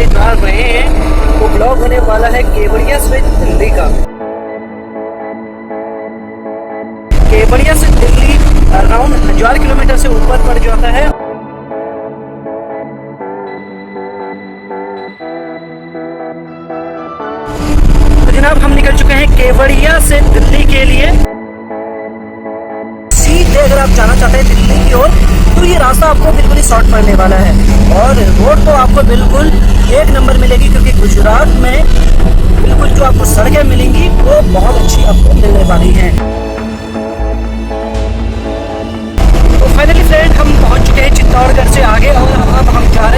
जा रहे हैं वो ब्लॉग होने वाला है केवड़िया से दिल्ली का। केवड़िया से दिल्ली अराउंड 1000 किलोमीटर से ऊपर पड़ जाता है। तो जनाब हम निकल चुके हैं केवड़िया से दिल्ली के लिए। सीधे अगर आप जाना चाहते हैं दिल्ली की ओर तो ये रास्ता आपको बिल्कुल ही शॉर्ट पड़ने वाला है और रोड तो आपको बिल्कुल एक नंबर मिलेगी, क्योंकि गुजरात में बिल्कुल जो आपको सड़कें मिलेंगी वो बहुत अच्छी आपको मिलने वाली हैं। तो फाइनली फ्रेंड हम पहुंच चुके हैं चित्तौड़गढ़ से आगे और अब हम जा